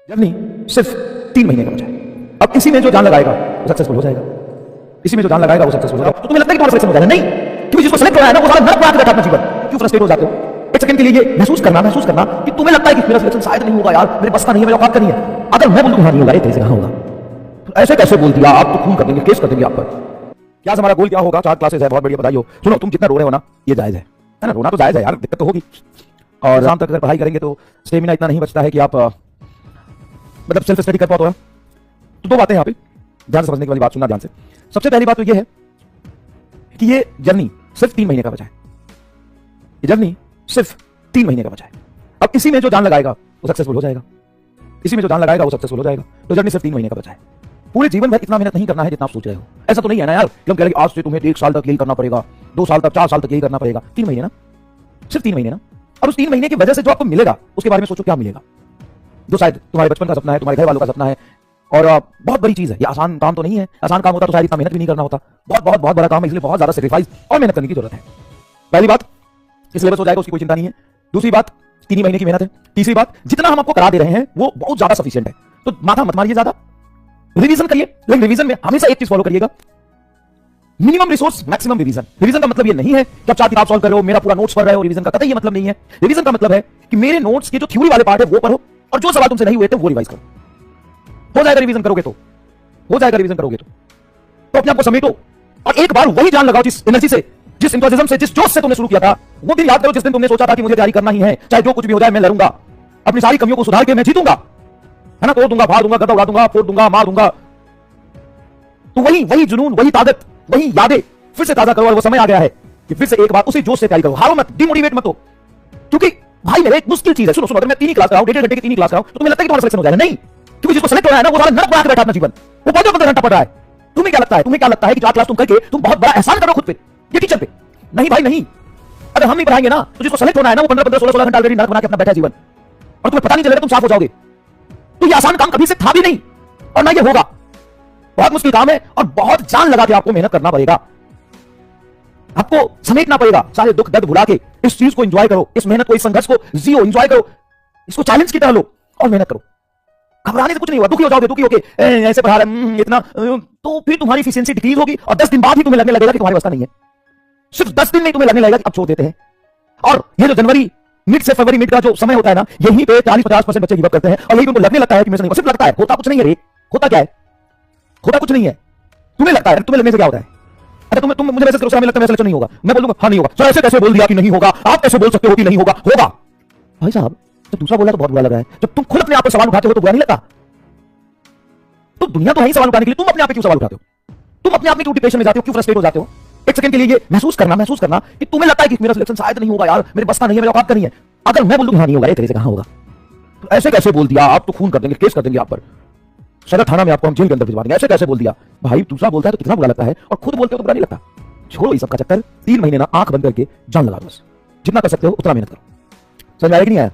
Journey सिर्फ 3 महीने का बचा है। अब इसी में जो जान लगाएगा वो सक्सेसफुल हो जाएगा। इसी में जो जान लगाएगा वो सक्सेसफुल हो जाएगा। तो तुम्हें लगता है कि तुम्हारा सिलेक्शन हो जाएगा? नहीं, क्योंकि जिसको सिलेक्ट होना है ना वो सारा नर्क बना के बैठा अपना जीवन। क्यों फ्रस्ट्रेट हो जाते हो? एक सेकंड के लिए ये महसूस करना कि तुम्हें लगता है कि मेरा सिलेक्शन शायद नहीं होगा, यार मेरे बस का नहीं है, मेरी औकात का नहीं है। अगर मैं बोलूं हाँ नहीं होगा, एक तरीके से कहां होगा, तो ऐसे कैसे बोल दिया? आप तो खून कर देंगे, केस कर देंगे आप पर। क्या हमारा गोल क्या होगा? 4 क्लासेस है, बहुत बढ़िया, बधाई हो। सुनो, तुम जितना रो रहे हो ना, ये जायज है ना? रोना तो जायज है यार, दिक्कत तो होगी। और शाम तक अगर पढ़ाई करेंगे तो स्टेमिना इतना नहीं बचता है कि आप मतलब सेल्फ स्टडी कर पाओ। तो 2 बातें यहाँ पे ध्यान से समझने की वाली बात, सुनना ध्यान से। सबसे पहली बात तो ये है कि ये जर्नी सिर्फ 3 महीने का बचा है। ये जर्नी सिर्फ 3 महीने का बचा है। अब इसी में जो जान लगाएगा वो सक्सेसफुल हो जाएगा। इसी में जो जान लगाएगा वो सक्सेसफुल हो जाएगा। तो जर्नी सिर्फ 3 महीने का बचा है। पूरे जीवन भर इतना मेहनत नहीं करना है जितना आप सोच रहे हो। ऐसा तो नहीं है ना यार कि हम कह रहे हैं आज से तुम्हें 1 साल तक यही करना पड़ेगा, 2 साल तक, 4 साल तक यही करना पड़ेगा। 3 महीने ना, सिर्फ 3 महीने ना। और उस 3 महीने की वजह से जो आपको मिलेगा उसके बारे में सोचो, क्या मिलेगा? जो शायद तुम्हारे बचपन का सपना है, तुम्हारे घर वालों का सपना है। और बहुत बड़ी चीज है ये। आसान काम तो नहीं है। आसान काम होता तो शायद इतना मेहनत भी नहीं करना होता। बहुत बड़ा काम है, इसलिए बहुत ज्यादा सेक्रीफाइस और मेहनत करने की जरूरत है। पहली बात, सिलेबस हो जाएगा, उसकी कोई चिंता नहीं है। दूसरी बात, 3 ही महीने की मेहनत है। तीसरी बात, जितना हम आपको करा दे रहे हैं वो बहुत ज्यादा सफिशिएंट है। तो माथा मत मारिए ज्यादा, रिवीजन करिए। लेकिन रिवीजन में हमेशा एक चीज फॉलो करिएगा, minimum resource maximum revision. Revision का मतलब ये नहीं है कि आप 4 किताब सॉल्व कर रहे हो, मेरा पूरा नोट्स पढ़ रहे हो। रिवीजन का कतई ये मतलब नहीं है। रिवीजन का मतलब है कि मेरे नोट्स के जो थ्योरी वाले पार्ट है वो पढ़ो, और जो सवाल तुमसे नहीं हुए थे वो रिवाइज करो। हो जाएगा रिवीजन करोगे तो, हो जाएगा रिवीजन करोगे तो अपने आप को समेटो और एक बार वही जान लगाओ जिस एनर्जी से, जिस एंथुसियाज्म से, जिस जोश से तुमने शुरू किया था। वो दिन याद करो जिस दिन तुमने सोचा था कि मुझे तैयारी करना ही है, चाहे जो कुछ भी हो जाए मैं लड़ूंगा, अपनी सारी कमियों को सुधार के मैं जीतूंगा, है ना? तोड़ दूंगा, फाड़ दूंगा, गड्ढा उड़ा दूंगा, फोड़ दूंगा, मार दूंगा। तो वही जुनून, वही ताकत, वही यादें फिर से ताजा करो। और वो समय आ गया है कि फिर से एक बार उसी जोश से तैयारी करो। हारो मत, डिमोटिवेट मत हो। क्योंकि भाई मेरे एक मुश्किल चीज है, सुनो अगर मैं 3 ही क्लास कराऊं, 1.5 घंटे की 3 ही क्लास कराऊं, तो तुम्हें लगता है कि तुम्हारा सिलेक्शन हो जाएगा? नहीं, क्योंकि जिसको सेलेक्ट होना है ना वो सारा नर्क बना के बैठा अपना जीवन। वो 15 घंटा पढ़ रहा है। तुम्हें क्या लगता है कि 4 क्लास तुम करके तुम बहुत बड़ा एहसान करो खुद पे, ये टीचर पे? नहीं भाई नहीं। अगर हम नहीं पढ़ाएंगे ना तो जिसको सेलेक्ट होना है ना वो 15 16 घंटा ऑलरेडी नर्क बना के अपना बैठा जीवन, और तुम्हें पता नहीं चलेगा, तुम साफ हो जाओगे। तो ये आसान काम कभी से था भी नहीं और ना ये होगा। बहुत मुश्किल काम है और बहुत जान लगा के आपको मेहनत करना पड़ेगा। आपको समेटना पड़ेगा, सारे दुख दर्द भुला के इस चीज को एंजॉय करो, इस मेहनत को, इस संघर्ष को जियो, एंजॉय करो, इसको चैलेंज की तरह लो और मेहनत करो। घबराने से कुछ नहीं होगा। दुखी हो जाओगे, दुखी होके ऐसे पढ़ा रहे इतना, तो फिर तुम्हारी एफिशिएंसी डिक्रीज होगी और 10 दिन बाद ही तुम्हें लगने लगेगा कि तुम्हारी अवस्था नहीं है। सिर्फ 10 दिन में तुम्हें लगने लगेगा कि अब छोड़ देते हैं। और ये जो जनवरी मिड से फरवरी मिड का जो समय होता है ना, यहीं पे 40-50% बच्चे गिव अप करते हैं और यही उनको लगने लगता है कि मेरे से नहीं होगा। सिर्फ लगता है, होता कुछ नहीं है रे। होता क्या है? होता कुछ नहीं है। तुम्हें लगता है, तुम्हें लगने से क्या होता है? अरे तुम मुझे मैसेज करो सर, हमें लगता है मेरा सिलेक्शन नहीं होगा, मैं बोलूंगा हाँ नहीं होगा। सर ऐसे कैसे बोल दिया कि नहीं होगा? आप कैसे बोल सकते हो कि नहीं होगा? होगा भाई साहब। जब दूसरा बोला तो बहुत बुरा लग रहा है। जब तुम खुद अपने आप पर सवाल उठाते हो तो बुरा नहीं लगता? तो दुनिया तो है ही सवाल उठाने के लिए, तुम अपने आप पे क्यों सवाल उठाते हो? तुम अपने आप में क्यों डिप्रेशन में जाते हो, क्यों फ्रस्ट्रेट हो जाते हो? एक सेकंड के लिए ये महसूस करना कि तुम्हें लगता है कि मेरा सिलेक्शन शायद नहीं होगा, यार मेरे बस का नहीं है, मेरी औकात का नहीं है। अगर मैं बोलूं हाँ नहीं होगा, एक तरह से कहां होगा, तो ऐसे कैसे बोल दिया? आप तो खून कर देंगे, केस कर देंगे आप पर। सदर थाना में आपको हम जेल के अंदर भिजवा देंगे। ऐसे कैसे बोल दिया? भाई दूसरा बोलता है तो कितना बुरा लगता है, और खुद बोलते हो तो बुरा नहीं लगता। छोड़ो ये सबका चक्कर। 3 महीने ना आंख बंद करके जान लगा दो बस। जितना कर सकते हो उतना मेहनत करो। समझ आया कि नहीं आया?